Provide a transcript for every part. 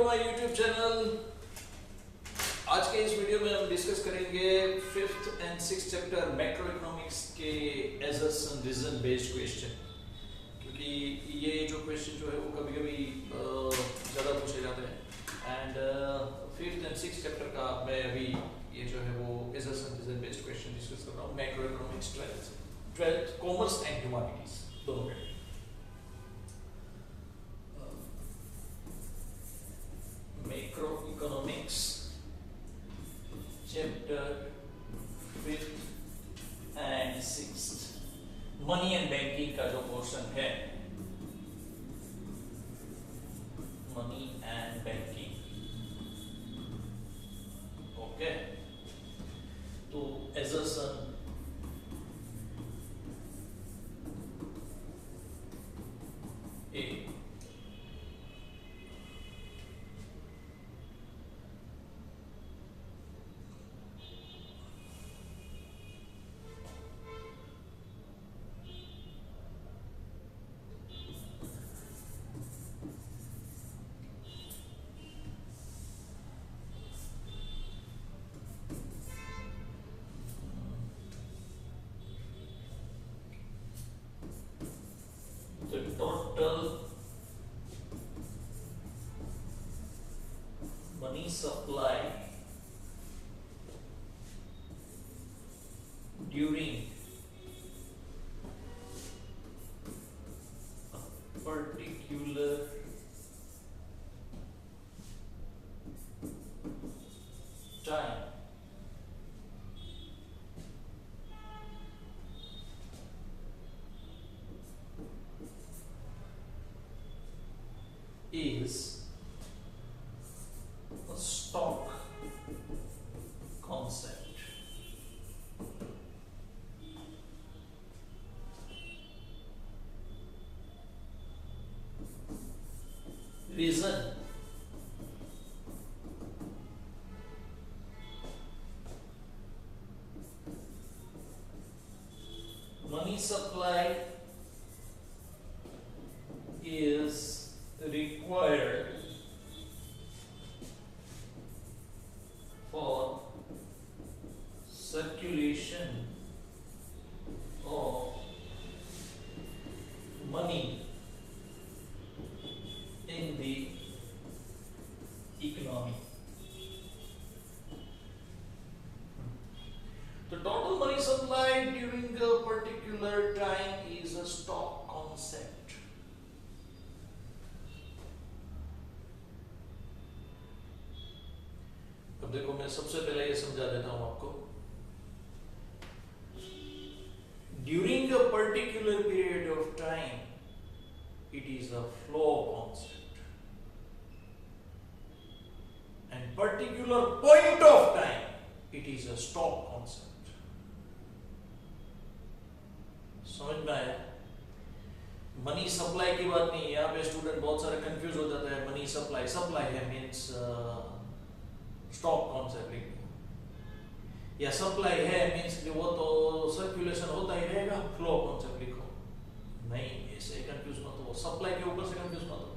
My YouTube channel. आज के इस वीडियो में हम डिस्कस करेंगे 5th and 6th chapter macro economics के assertion रीजन बेस्ड क्वेश्चन, क्योंकि ये जो क्वेश्चन जो है वो कभी कभी ज़्यादा पूछे जाते हैं। And 5th and 6th chapter का मैं अभी ये जो है वो assertion reason based question discuss कर रहा हूँ। Macroeconomics 12th commerce and humanities दोनों में। Macroeconomics chapter 5th and 6th money and banking का जो पोर्शन है, मनी एंड बैंकिंग। ओके, तो assertion A the total money supply during a particular time is a stock concept. Reason money supply is required for circulation of money in the economy. The total money supply during a particular time is a stock concept. अब देखो, मैं सबसे पहले ये समझा देता हूं आपको। During a particular period of time it is a flow concept, and particular point of time it is a stock concept. समझ में आया? मनी सप्लाई की बात नहीं है यहाँ पे। स्टूडेंट बहुत सारे कंफ्यूज हो जाता है। मनी सप्लाई, सप्लाई है मीन्स स्टॉक कॉन्सेप्ट लिखो, या सप्लाई है मींस वो तो सर्कुलेशन होता ही रहेगा, फ्लो कॉन्सेप्ट लिखो। नहीं, ऐसे कंफ्यूज मत हो, सप्लाई के ऊपर से कंफ्यूज मत हो।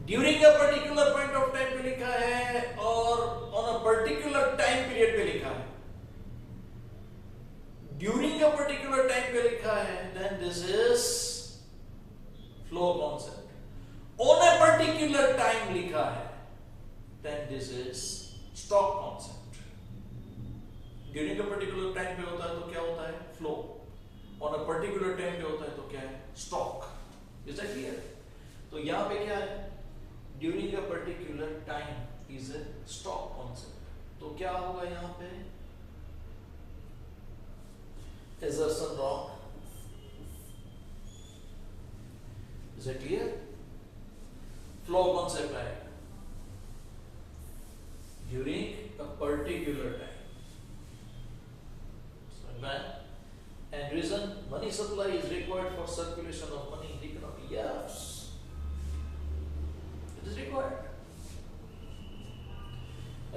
During a particular point of time पे लिखा है और on a particular time period पे लिखा है। ड्यूरिंग अ पर्टिकुलर टाइम पे लिखा है, then this is flow concept. On a particular time लिखा है, then this is stock concept. During a particular time पे होता है तो क्या होता है? Flow. On a particular time पे होता है तो क्या है? स्टॉक। Is that clear? तो यहां पे क्या है? During a particular time is a stock concept. तो क्या होगा यहां पे? assertion wrong. Is that clear? Flow concept आएगा during a particular time. And reason, money supply is required for circulation of money in the economy. Yes, it is required.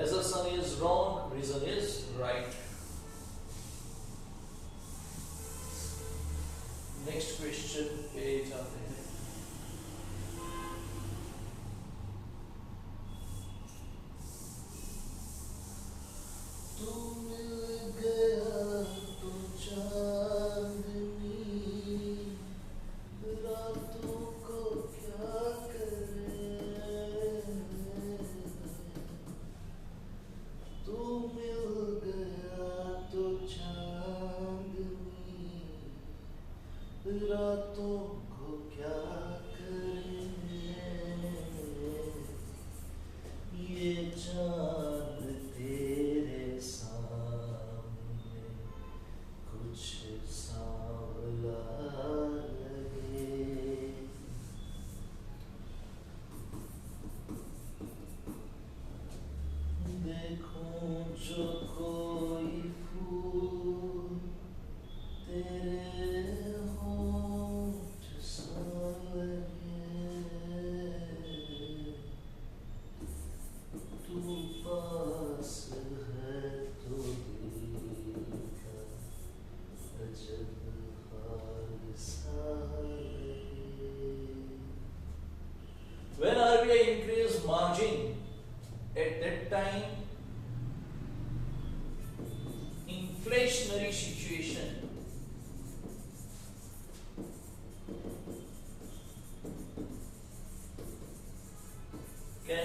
Assertion is wrong, reason is right. Next question पे जाते हैं।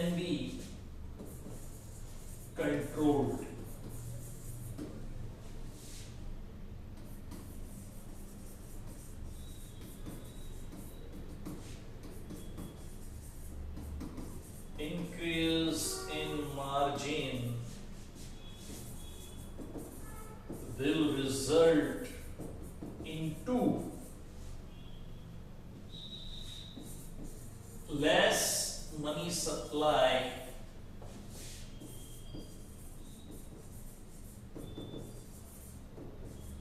can be controlled. Increase in margin will result into less money supply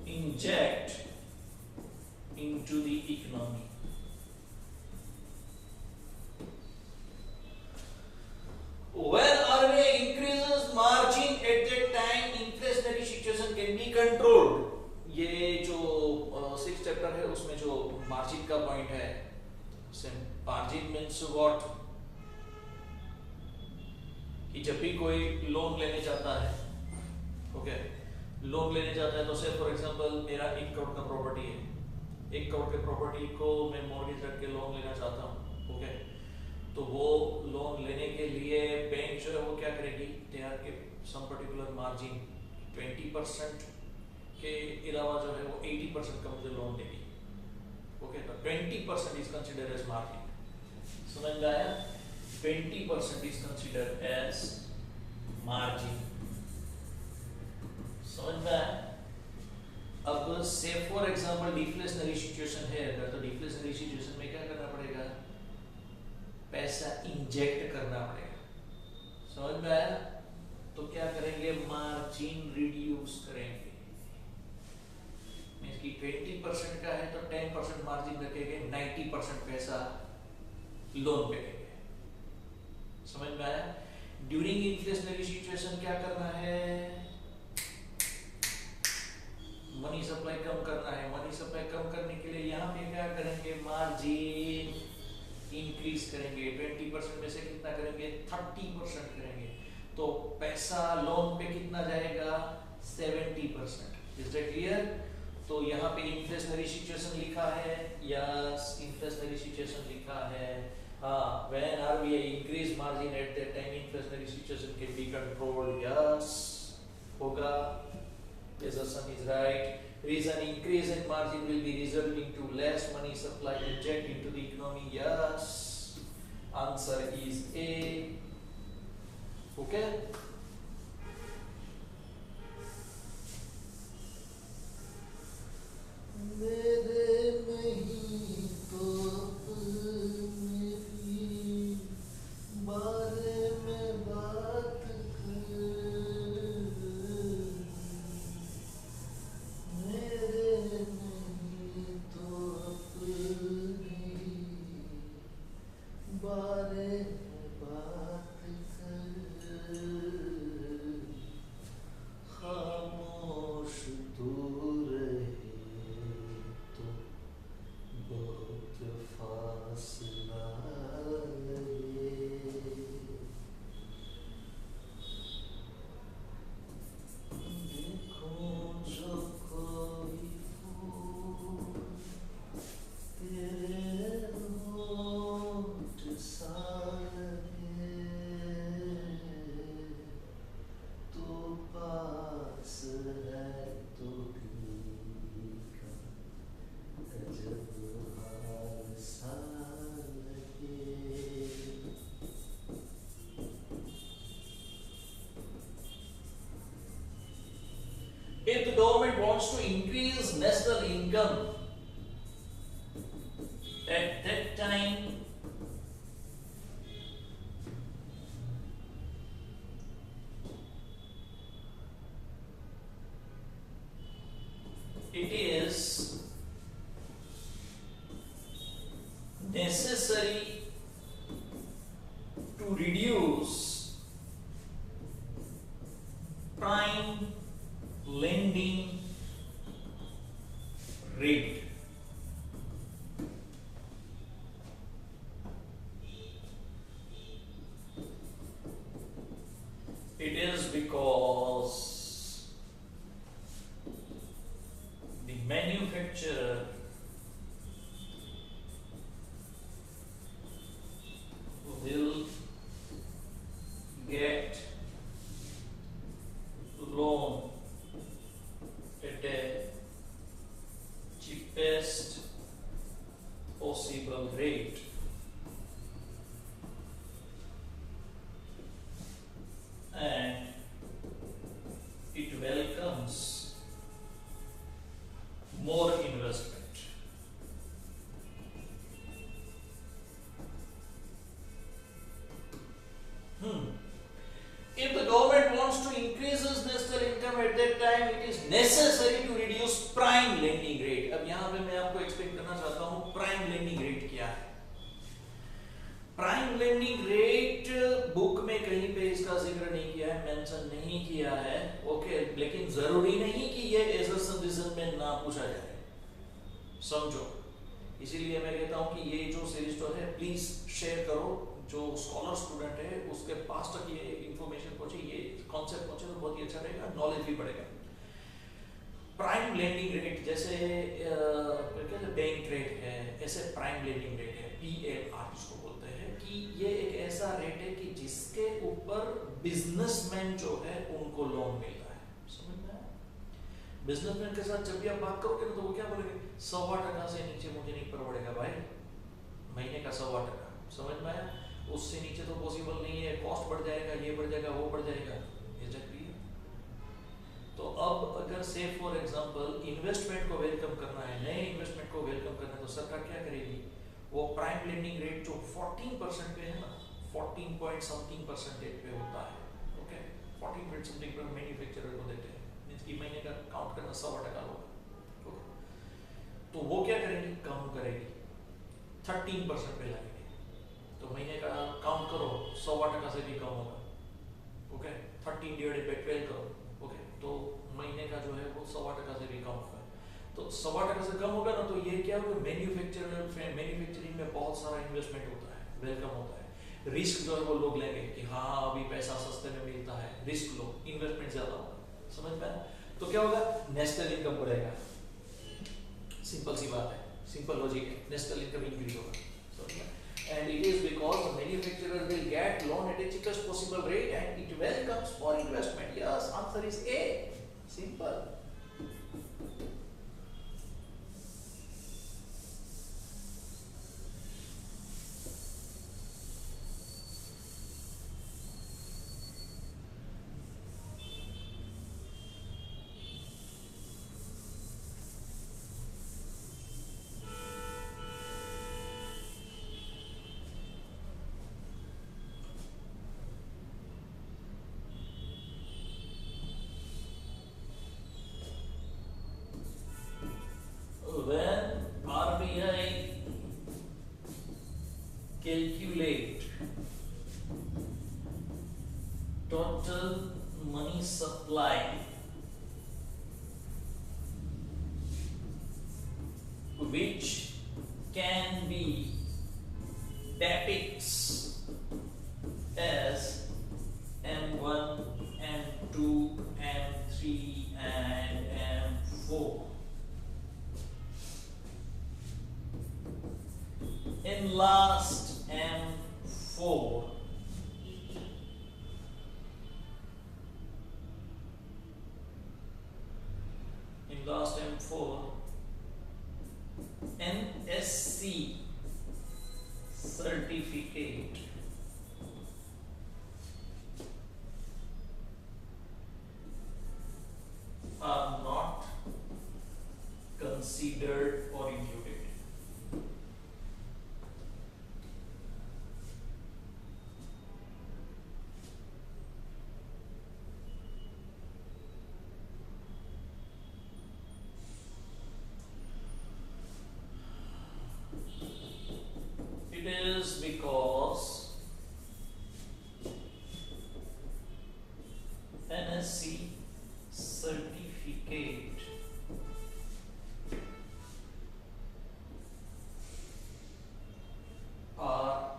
inject into the economy. When RBI increases margin at that time, inflationary situation can be controlled. ये जो 6th chapter है उसमें जो margin का point है, margin means what, कि जब भी कोई लोन लेने चाहता है, ओके, लोन लेने चाहता है तो से फॉर एग्जांपल मेरा 1 करोड़ का प्रॉपर्टी है, 1 करोड़ के प्रॉपर्टी को मैं मॉर्गेज रख के लोन लेना चाहता हूँ, ओके, तो वो लोन लेने के लिए बैंक जो है वो क्या करेगी, दे आर के सम पर्टिकुलर मार्जिन 20% के अलावा जो है वो 80% का मुझे लोन देगी, ओके, तो 20% इज कंसिडर्ड एज मार्जिन. समझ में आया? 20% इज कंसिडर्ड एज मार्जिन. समझ में आया? अब से फॉर एग्जांपल डिफ्लेशनरी सिचुएशन है, अगर तो डिफ्लेशनरी सिचुएशन में क्या करना पड़ेगा, पैसा इंजेक्ट करना पड़ेगा. समझ में आया? तो क्या करेंगे, मार्जिन रिड्यूस करेंगे. मींस कि 20% का है तो 10% मार्जिन रखेंगे, 90% पैसा लोन पे देंगे. समझ में आया? ड्यूरिंग इन्फ्लेशनरी सिचुएशन क्या करना है, मनी सप्लाई कम करना है. मनी सप्लाई कम करने के लिए यहाँ पे क्या करेंगे, मार्जिन इंक्रीज करेंगे. 20% में से कितना करेंगे, 30% करेंगे. तो पैसा लोन पे कितना जाएगा, 70%. Is that clear? तो यहाँ पे इन्फ्लेशनरी सिचुएशन लिखा है, यस, इन्फ्लेशनरी सिचुएशन लिखा है. हाँ, when RBI increase margin at that time, inflationary situation can be controlled. Yes, होगा. Yes, Hassan is right. Reason, increase in margin will be resulting to less money supply inject into the economy. Yes, answer is A. Okay. मेरे नहीं तो मेरी बारे में बात कर, मेरे नहीं तो अपनी बारे में बात कर, खामोश तू रहे तो बहुत फासला लगे. देखो जो कोई फूल तेरे होठ सा लगे, तू पास है तो भीगा गजब हाल सा लगे. If the government wants to increase national income, at that time it is necessary to reduce prime lending rate. It is because the manufacturer will necessary to reduce prime lending rate. अब यहां पे मैं आपको explain करना चाहता हूं prime lending rate क्या है. प्राइम लेंडिंग रेट बुक में कहीं पे इसका जिक्र नहीं किया है, मेंशन नहीं किया है, ओके, लेकिन जरूरी नहीं कि ये एसएसएन रिजल्ट में ना पूछा जाए, समझो. इसीलिए मैं कहता हूं कि ये जो सीरीज स्टोर है प्लीज शेयर करो, जो स्कॉलर स्टूडेंट है उसके पास तक ये इंफॉर्मेशन पहुंचे, ये कॉन्सेप्ट पहुंचे तो बहुत ही अच्छा रहेगा, नॉलेज भी बढ़ेगा. प्राइम लेंडिंग रेट जैसे बैंक रेट है, ऐसे प्राइम लेंडिंग रेट है, पीएलआर जिसको बोलते हैं, कि ये एक ऐसा रेट है कि जिसके ऊपर बिजनेसमैन जो है उनको लोन मिलता है. समझ में आया? बिजनेसमैन के साथ जब भी आप बात करोगे तो वो क्या बोलेंगे, 1.25% से नीचे मुझे नहीं पड़ेगा भाई, महीने का 1.25%. समझ में आया? उससे नीचे तो पॉसिबल नहीं है, कॉस्ट बढ़ जाएगा, ये बढ़ जाएगा, वो बढ़ जाएगा. तो अब अगर से फॉर एग्जांपल इन्वेस्टमेंट को वेलकम करना है, नए इन्वेस्टमेंट को वेलकम करना है, तो सरकार क्या करेगी, वो प्राइम लेंडिंग रेट जो 14% पे है ना, 14 पॉइंट समथिंग परसेंटेज पे होता है, ओके, 14 पॉइंट समथिंग पर मैन्युफैक्चरर को देते हैं, मींस कि महीने का काउंट करना 1.25% होगा, ओके. तो वो क्या करेंगे, कम करेगी, 13% पे लाएंगे. तो महीने का काउंट करो, 1.25% से भी कम होगा, ओके. 13/12 करो, ओके, तो महीने का जो है वो 1.25% से भी कम होगा. तो 1.25% से कम होगा ना, तो ये क्या होगा, मैन्युफैक्चरिंग में बहुत सारा इन्वेस्टमेंट होता है, वेलकम होता है. रिस्क जो है वो लोग लेंगे कि हाँ अभी पैसा सस्ते में मिलता है, रिस्क लो, इन्वेस्टमेंट ज्यादा होगा. समझ में आया? तो क्या होगा, नेशनल इनकम बढ़ेगा. सिंपल सी बात है, सिंपल लॉजिक है, नेशनल इनकम इंक्रीज होगा. समझ में? And it is because the manufacturer will get loan at the cheapest possible rate and it welcomes for investment. Yes, answer is A. Simple. When RBI calculate total money supply which can be depicts as M1, M2, M3 and M4. In last M4, NSC certificate are not considered or included. It is because NSC certificate are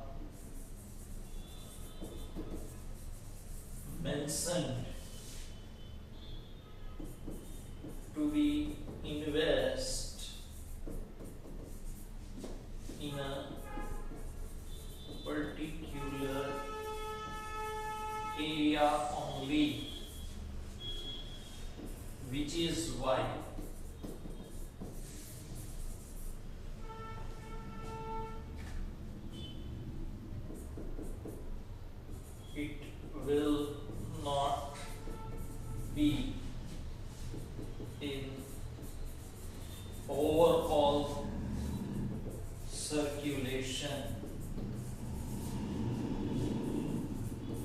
mentioned to be invest in a particular area only, which is why it will not be in overall circulation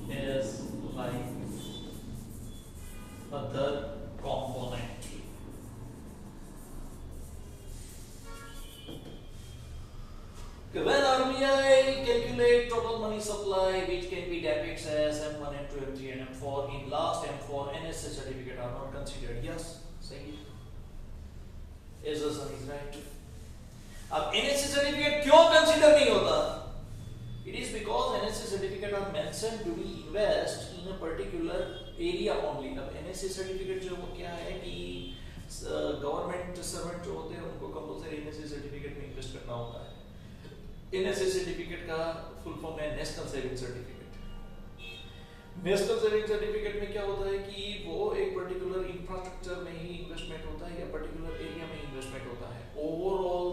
as like other component. money supply which can be debits as M1, M2, M3 and M4 in last M4 NSC certificate are not considered. Yes, सही है. Assertion is right. अब NSC certificate क्यों consider नहीं होता? It is because NSC certificate are mentioned to be invest in a particular area only. अब NSC certificate जो वो क्या है कि गवर्नमेंट सर्वेंट जो होते हैं उनको कंपल्सरी NSC certificate में इन्वेस्ट करना होता है. NSC certificate का फुल फॉर्म है national saving certificate. National saving certificate में क्या होता है कि वो एक पर्टिकुलर इंफ्रास्ट्रक्चर में ही इन्वेस्टमेंट होता है या पर्टिकुलर एरिया में इन्वेस्टमेंट होता है. ओवरऑल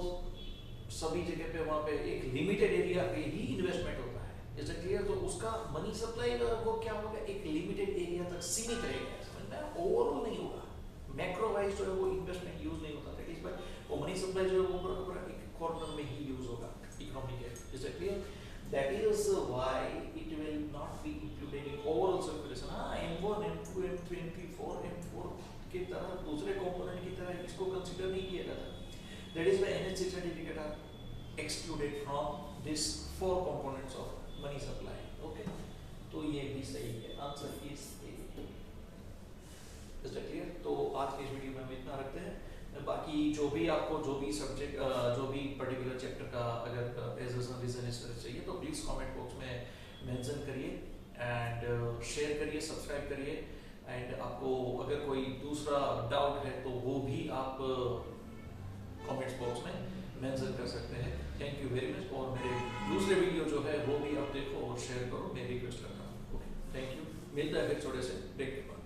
सभी जगह पे वहाँ पे एक लिमिटेड एरिया पे ही इन्वेस्टमेंट होता है. Is it clear? तो उसका मनी सप्लाई वो क्या होगा, एक लिमिटेड एरिया तक सीमित रहेगा. समझ में? ओवरऑल नहीं होगा. मैक्रो वाइज जो है वो इन्वेस्टमेंट यूज नहीं होता था. इस बार वो मनी सप्लाई जो है वो पूरा एक कॉर्नर में ही यूज होगा इकोनॉमी के. Is it clear? That is why it will not be included in overall circulation. हां, M1, M2, M3, M4, M4 की तरह दूसरे कंपोनेंट की तरह इसको कंसीडर नहीं किया जाता. That is why NSC certificate are excluded from these 4 components of money supply. Okay, तो ये भी सही है. Answer is A. Is that clear? तो आज के इस वीडियो में हम इतना रखते हैं. बाकी जो भी आपको जो भी सब्जेक्ट जो भी पर्टिकुलर चैप्टर का अगर एजर्सन रीजन इस तरह चाहिए तो प्लीज कमेंट बॉक्स में मेंशन करिए एंड शेयर करिए, सब्सक्राइब करिए. एंड आपको अगर कोई दूसरा डाउट है तो वो भी आप कमेंट्स बॉक्स में मेंशन कर सकते हैं. Thank you very much. और मेरे दूसरे वीडियो जो है वो भी आप देखो और शेयर करो, मैं रिक्वेस्ट करता हूँ. Okay, thank you. मिलता है फिर छोटे से ब्रेक के बाद.